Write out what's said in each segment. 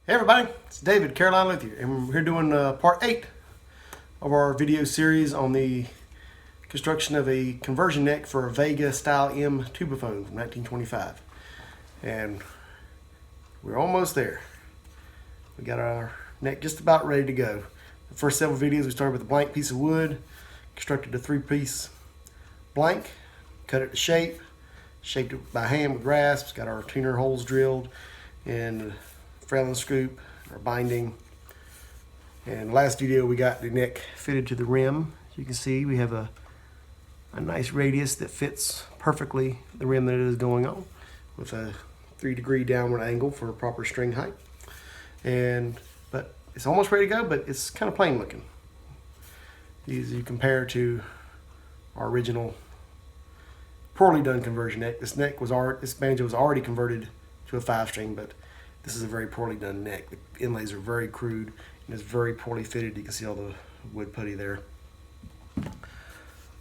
Hey everybody, it's David, Carolina with you, and we're here doing part 8 of our video series on the construction of a conversion neck for a Vega style M tubaphone from 1925. And we're almost there. We got our neck just about ready to go. The first several videos we started with a blank piece of wood, constructed a 3-piece blank, cut it to shape, shaped it by hand with rasps, got our Tenor holes drilled, and Fralin scoop, our binding. And last video we got the neck fitted to the rim. As you can see, we have a nice radius that fits perfectly the rim that it is going on, with a 3-degree downward angle for a proper string height. But it's almost ready to go, but it's kind of plain looking. These you compare to our original poorly done conversion neck. This banjo was already converted to a 5-string, but this is a very poorly done neck. The inlays are very crude and it's very poorly fitted. You can see all the wood putty there.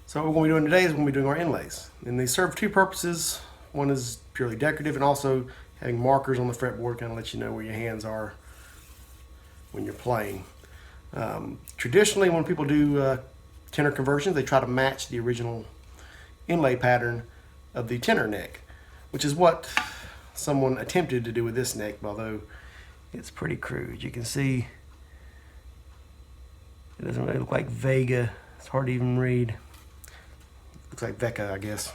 So what we're going to be doing today is we're going to be doing our inlays. And they serve two purposes. One is purely decorative, and also having markers on the fretboard kind of let you know where your hands are when you're playing. Traditionally, when people do tenor conversions, they try to match the original inlay pattern of the tenor neck, which is what someone attempted to do with this neck, although it's pretty crude. You can see it doesn't really look like Vega. It's hard to even read. Looks like Vega, I guess.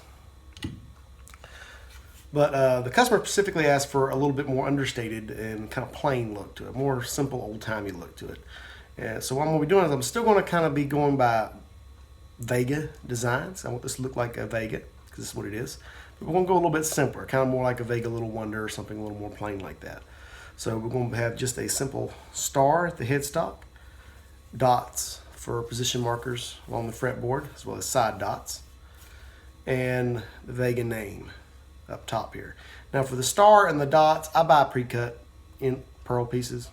But the customer specifically asked for a little bit more understated and kind of plain look to it, more simple, old-timey look to it. And so what I'm going to be doing is I'm still going to kind of be going by Vega designs. I want this to look like a Vega, because this is what it is. But we're going to go a little bit simpler, kind of more like a Vega Little Wonder or something a little more plain like that. So we're going to have just a simple star at the headstock, dots for position markers along the fretboard, as well as side dots, and the Vega name up top here. Now for the star and the dots, I buy pre-cut in pearl pieces,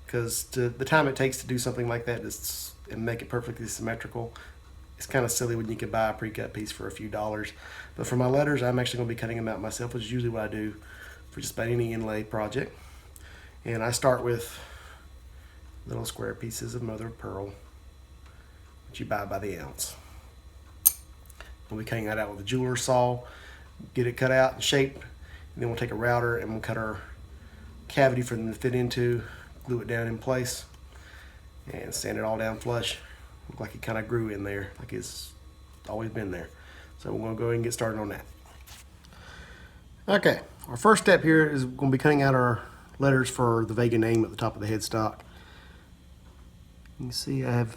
because the time it takes to do something like that and make it perfectly symmetrical, it's kind of silly when you can buy a pre-cut piece for a few dollars. But for my letters, I'm actually going to be cutting them out myself, which is usually what I do for just about any inlay project. And I start with little square pieces of mother of pearl, which you buy by the ounce. We'll be cutting that out with a jeweler's saw, get it cut out and shaped, and then we'll take a router and we'll cut our cavity for them to fit into, glue it down in place, and sand it all down flush. Look like it kind of grew in there, like it's always been there. So we're going to go ahead and get started on that. Okay, our first step here is going to be cutting out our letters for the Vega name at the top of the headstock. You can see I have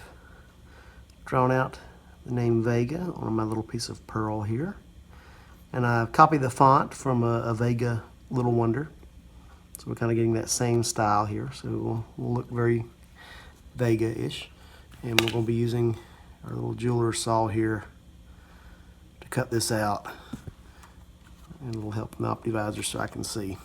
drawn out the name Vega on my little piece of pearl here. And I've copied the font from a Vega Little Wonder. So we're kind of getting that same style here. So we'll look very Vega-ish. And we're going to be using our little jeweler's saw here to cut this out. And it'll help the optivisor so I can see.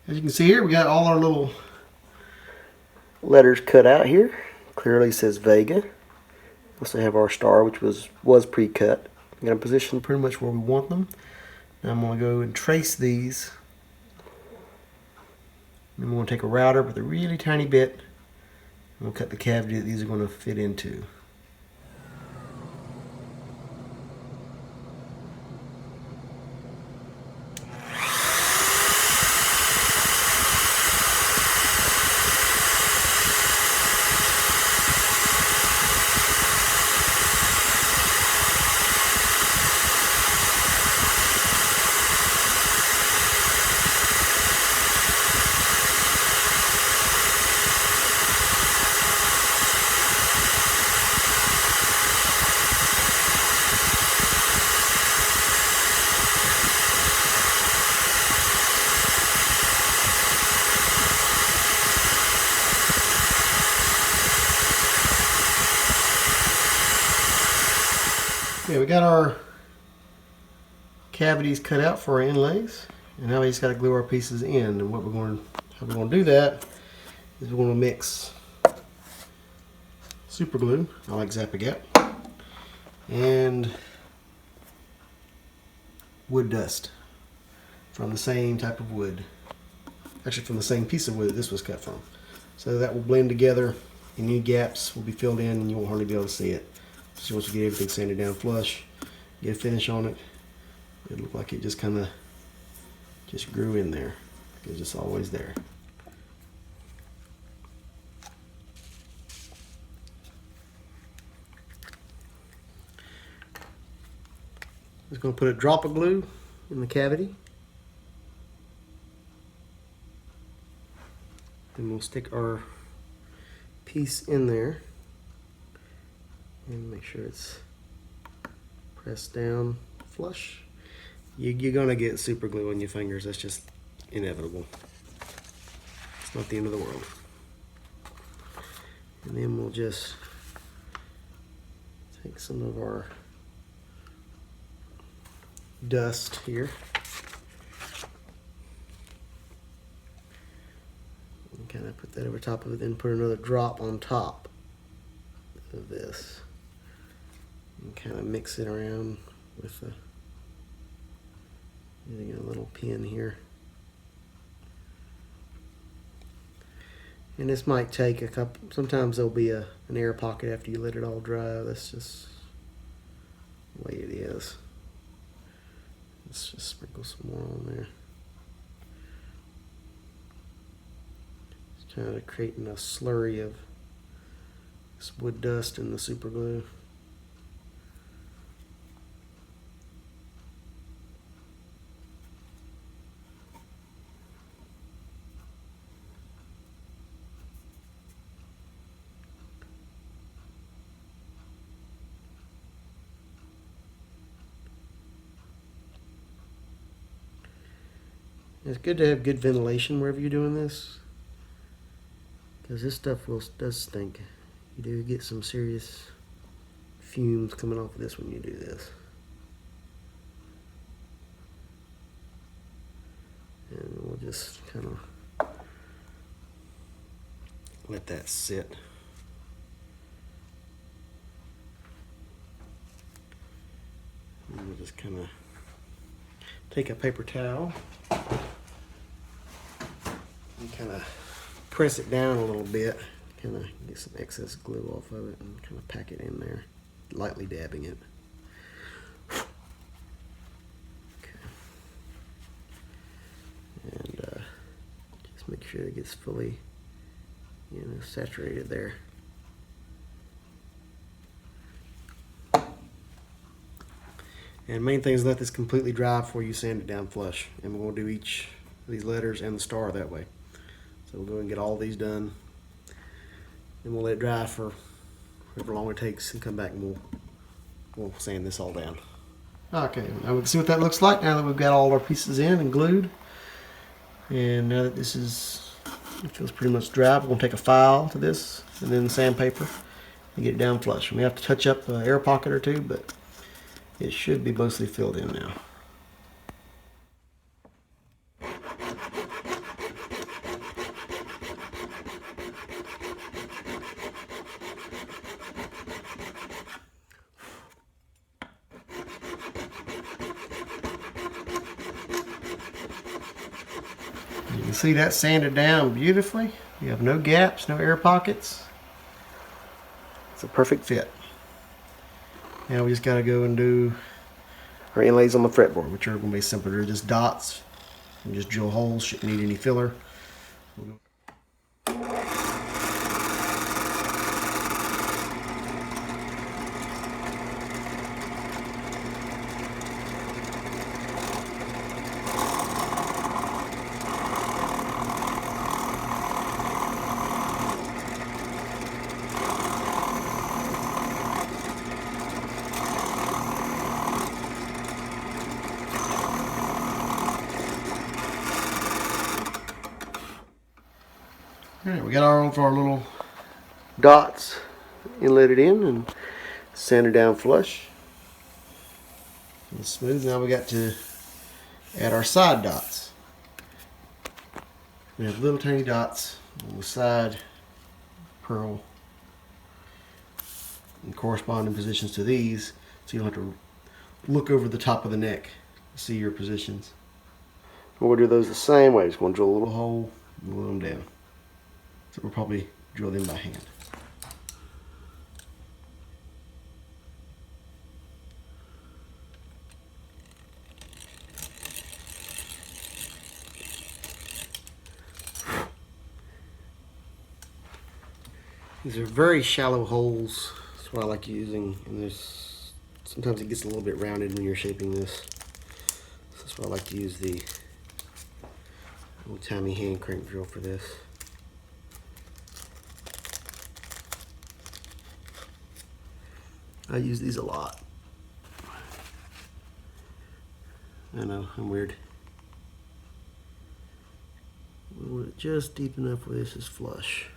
As you can see here, we got all our little letters cut out here. Clearly says Vega. Also have our star, which was pre-cut. I'm going to position pretty much where we want them. Now I'm going to go and trace these. And I'm going to take a router with a really tiny bit, and we'll cut the cavity that these are going to fit into. Okay, we got our cavities cut out for our inlays, and now we just got to glue our pieces in. And how we're going to do that is we're going to mix super glue, I like Zap-A-Gap, and wood dust from the same type of wood, actually from the same piece of wood that this was cut from. So that will blend together. Any gaps will be filled in and you won't hardly be able to see it. So once you get everything sanded down flush, get a finish on it, it looked like it just kind of just grew in there because it's always there. Just going to put a drop of glue in the cavity. Then we'll stick our piece in there and make sure it's pressed down flush. You're gonna get super glue on your fingers. That's just inevitable. It's not the end of the world. And then we'll just take some of our dust here and kind of put that over top of it, then put another drop on top of this and kind of mix it around with using a little pin here. And this might take a couple, sometimes there'll be an air pocket after you let it all dry. That's just the way it is. Let's just sprinkle some more on there. Just kind of creating a slurry of this wood dust and the super glue. It's good to have good ventilation wherever you're doing this, because this stuff does stink. You do get some serious fumes coming off of this when you do this. And we'll just kind of let that sit. And we'll just kind of take a paper towel and kind of press it down a little bit, kind of get some excess glue off of it and kind of pack it in there, lightly dabbing it. Okay. And just make sure it gets fully, saturated there. And main thing is let this completely dry before you sand it down flush. And we're going to do each of these letters and the star that way. So we'll go and get all these done. And we'll let it dry for however long it takes and come back and we'll sand this all down. Okay, now we can see what that looks like now that we've got all our pieces in and glued. And now that it feels pretty much dry, we're going to take a file to this and then sandpaper and get it down flush. We may have to touch up an air pocket or two, but it should be mostly filled in now. You can see that sanded down beautifully. You have no gaps, no air pockets. It's a perfect fit. Now we just got to go and do our inlays on the fretboard, which are going to be simple. They're just dots. You just drill holes, shouldn't need any filler. Alright, we got our little dots inletted in and sanded down flush. And smooth. Now we got to add our side dots. We have little tiny dots on the side pearl in corresponding positions to these, so you don't have to look over the top of the neck to see your positions. We'll do those the same way. Just going to drill a little hole and glue them down. So we'll probably drill them by hand. These are very shallow holes. That's what I like using. And there's sometimes it gets a little bit rounded when you're shaping this. So that's why I like to use the old-timey hand crank drill for this. I use these a lot. I know, I'm weird. We want it just deep enough where this is flush.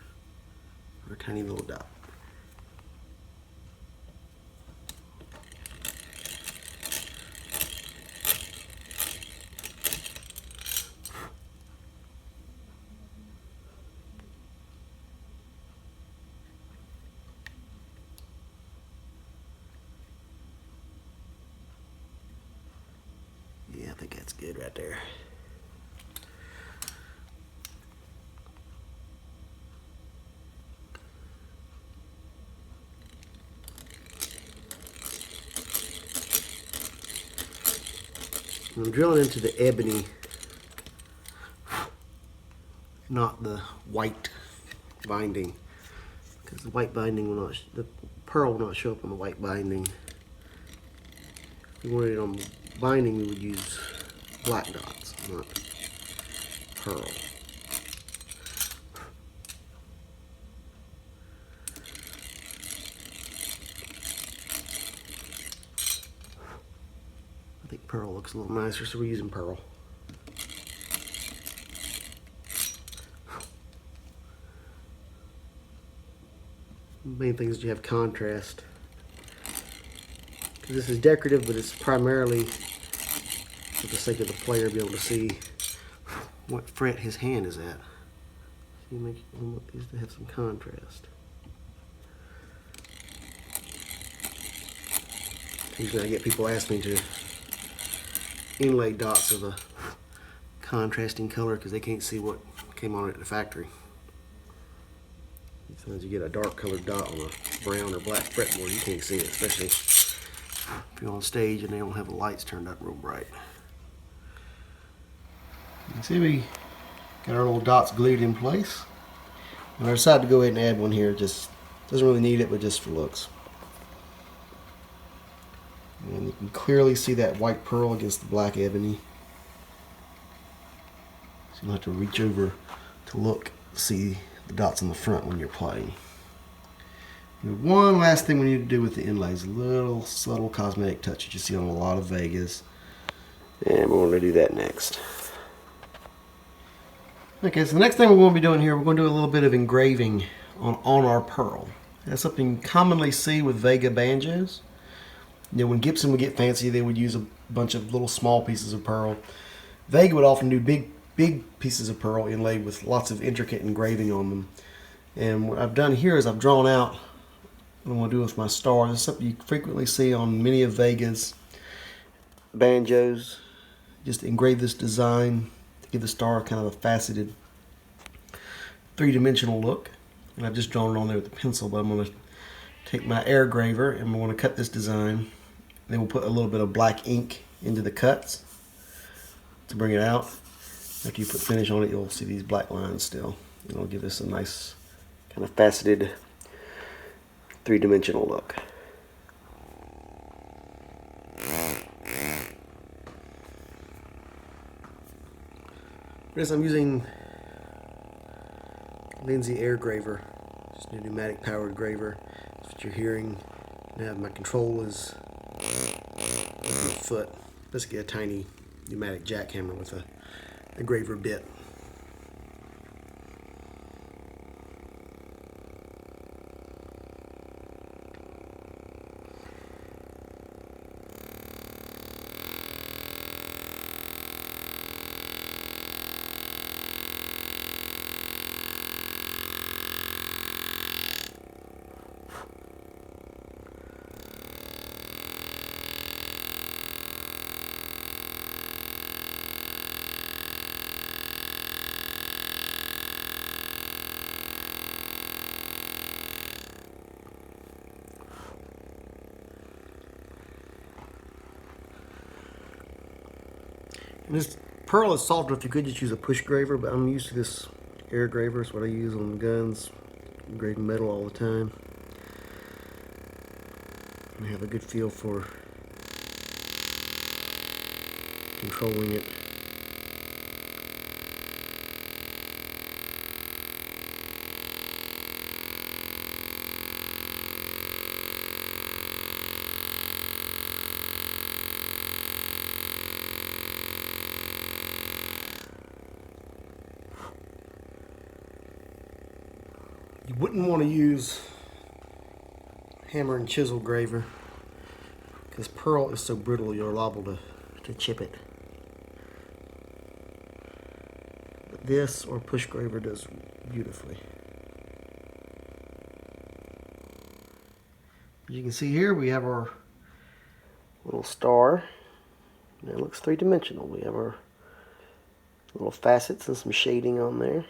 Or a tiny little dot. Yeah, I think that's good right there. I'm drilling into the ebony, not the white binding, because the white binding will not, the pearl will not show up on the white binding. If we wanted it on the binding, we would use black dots, not pearl. I think pearl looks a little nicer, so we're using pearl. The main thing is you have contrast. This is decorative, but it's primarily for the sake of the player to be able to see what fret his hand is at. So you want these to have some contrast. Usually I get people ask me to inlay dots of a contrasting color because they can't see what came on it at the factory. Sometimes you get a dark colored dot on a brown or black fretboard, you can't see it, especially if you're on stage and they don't have the lights turned up real bright. You see we got our little dots glued in place. And I decided to go ahead and add one here. Just doesn't really need it, but just for looks. And you can clearly see that white pearl against the black ebony. So you don't have to reach over to look, see the dots on the front when you're playing. And one last thing we need to do with the inlays, a little subtle cosmetic touch that you see on a lot of Vegas. And we're going to do that next. Okay, so the next thing we're going to be doing here, we're going to do a little bit of engraving on our pearl. That's something you commonly see with Vega banjos. You know, when Gibson would get fancy, they would use a bunch of little small pieces of pearl. Vega would often do big pieces of pearl inlaid with lots of intricate engraving on them. And what I've done here is I've drawn out what I'm going to do with my star. This is something you frequently see on many of Vega's banjos. Just engrave this design to give the star kind of a faceted three-dimensional look. And I've just drawn it on there with a pencil, but I'm going to take my air graver and I'm going to cut this design. Then we'll put a little bit of black ink into the cuts to bring it out. After you put finish on it, you'll see these black lines still. It'll give us a nice kind of faceted three-dimensional look. For this, I'm using Lindsay air graver, just a pneumatic powered graver. That's what you're hearing. Now my control is with my foot. Basically a tiny pneumatic jackhammer with a graver bit. And this pearl is softer. If you could just use a push graver, but I'm used to this air graver. It's what I use on guns, engraving metal all the time. And have a good feel for controlling it. You wouldn't want to use hammer and chisel graver because pearl is so brittle you're liable to chip it. But this or push graver does beautifully. As you can see here, we have our little star. And it looks three-dimensional. We have our little facets and some shading on there.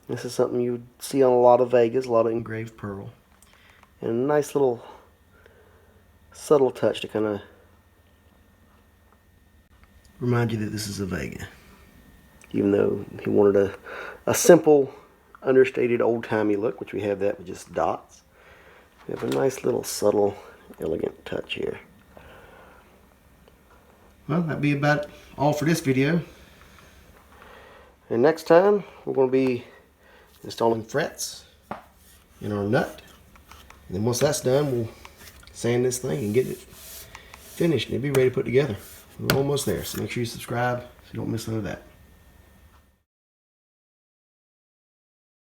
This is something you would see on a lot of Vegas, a lot of engraved pearl. And a nice little subtle touch to kind of remind you that this is a Vega. Even though he wanted a simple, understated, old-timey look, which we have that with just dots. We have a nice little subtle, elegant touch here. Well, that'd be about all for this video. And next time, we're going to be installing frets in our nut. And then once that's done, we'll sand this thing and get it finished and it'll be ready to put together. We're almost there, so make sure you subscribe so you don't miss none of that.